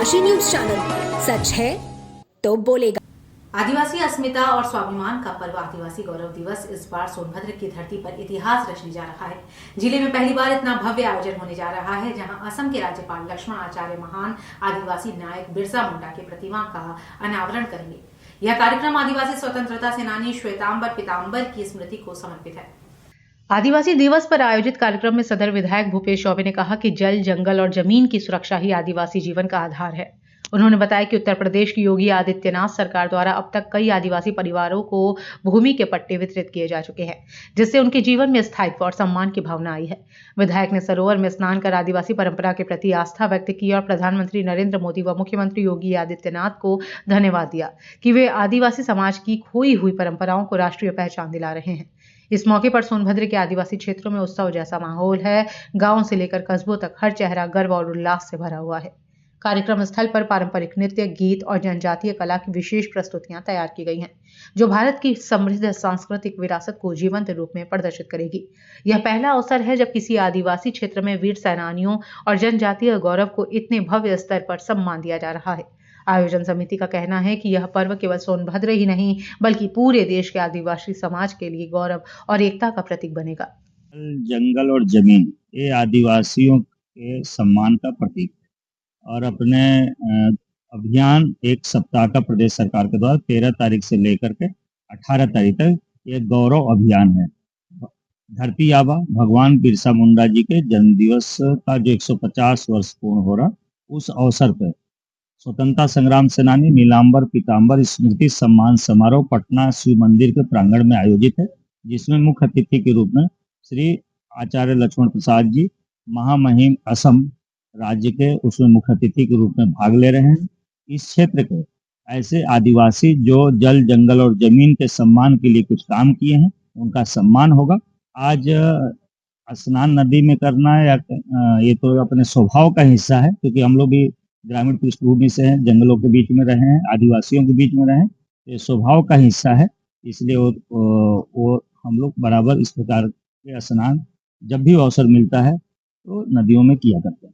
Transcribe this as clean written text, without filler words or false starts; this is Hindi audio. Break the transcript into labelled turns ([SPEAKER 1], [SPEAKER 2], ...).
[SPEAKER 1] आदिवासी न्यूज चैनल, सच है तो बोलेगा।
[SPEAKER 2] आदिवासी अस्मिता और स्वाभिमान का पर्व आदिवासी गौरव दिवस इस बार सोनभद्र की धरती पर इतिहास रचने जा रहा है। जिले में पहली बार इतना भव्य आयोजन होने जा रहा है, जहां असम के राज्यपाल लक्ष्मण आचार्य महान आदिवासी नायक बिरसा मुंडा की प्रतिमा का अनावरण करेंगे। यह कार्यक्रम आदिवासी स्वतंत्रता सेनानी श्वेतांबर पीताम्बर की स्मृति को समर्पित है। आदिवासी दिवस पर आयोजित कार्यक्रम में सदर विधायक भूपेश चौबे ने कहा कि जल, जंगल और जमीन की सुरक्षा ही आदिवासी जीवन का आधार है। उन्होंने बताया कि उत्तर प्रदेश की योगी आदित्यनाथ सरकार द्वारा अब तक कई आदिवासी परिवारों को भूमि के पट्टे वितरित किए जा चुके हैं, जिससे उनके जीवन में स्थायित्व और सम्मान की भावना आई है। विधायक ने सरोवर में स्नान कर आदिवासी परंपरा के प्रति आस्था व्यक्त की और प्रधानमंत्री नरेंद्र मोदी व मुख्यमंत्री योगी आदित्यनाथ को धन्यवाद दिया कि वे आदिवासी समाज की खोई हुई परंपराओं को राष्ट्रीय पहचान दिला रहे हैं। इस मौके पर सोनभद्र के आदिवासी क्षेत्रों में उत्सव जैसा माहौल है। गांव से लेकर कस्बों तक हर चेहरा गर्व और उल्लास से भरा हुआ है। कार्यक्रम स्थल पर पारंपरिक नृत्य, गीत और जनजातीय कला की विशेष प्रस्तुतियां तैयार की गई हैं, जो भारत की समृद्ध सांस्कृतिक विरासत को जीवंत रूप में प्रदर्शित करेगी। यह पहला अवसर है जब किसी आदिवासी क्षेत्र में वीर सेनानियों और जनजातीय गौरव को इतने भव्य स्तर पर सम्मान दिया जा रहा है। आयोजन समिति का कहना है कि यह पर्व केवल सोनभद्र ही नहीं, बल्कि पूरे देश के आदिवासी समाज के लिए गौरव और एकता का प्रतीक बनेगा।
[SPEAKER 3] जंगल और जमीन ये आदिवासियों के सम्मान का प्रतीक और अपने अभियान एक सप्ताह का प्रदेश सरकार के द्वारा 13 तारीख से लेकर के 18 तारीख तक ये गौरव अभियान है। धरती आबा भगवान बिरसा मुंडा जी के जन्म दिवस का जो 150 वर्ष पूर्ण हो रहा, उस अवसर पर स्वतंत्रता संग्राम सेनानी नीलांबर पीताम्बर स्मृति सम्मान समारोह पटना शिव मंदिर के प्रांगण में आयोजित है, जिसमें मुख्य अतिथि के रूप में श्री आचार्य लक्ष्मण प्रसाद जी महामहिम असम राज्य के उसमें मुख्य अतिथि के रूप में भाग ले रहे हैं। इस क्षेत्र के ऐसे आदिवासी जो जल, जंगल और जमीन के सम्मान के लिए कुछ काम किए हैं, उनका सम्मान होगा। आज स्नान नदी में करना या ये तो अपने स्वभाव का हिस्सा है, क्योंकि हम लोग भी ग्रामीण पृष्ठभूमि से हैं, जंगलों के बीच में रहे हैं, आदिवासियों के बीच में रहे हैं, ये स्वभाव का हिस्सा है। इसलिए वो हम लोग बराबर इस प्रकार के स्नान जब भी अवसर मिलता है तो नदियों में किया करते हैं।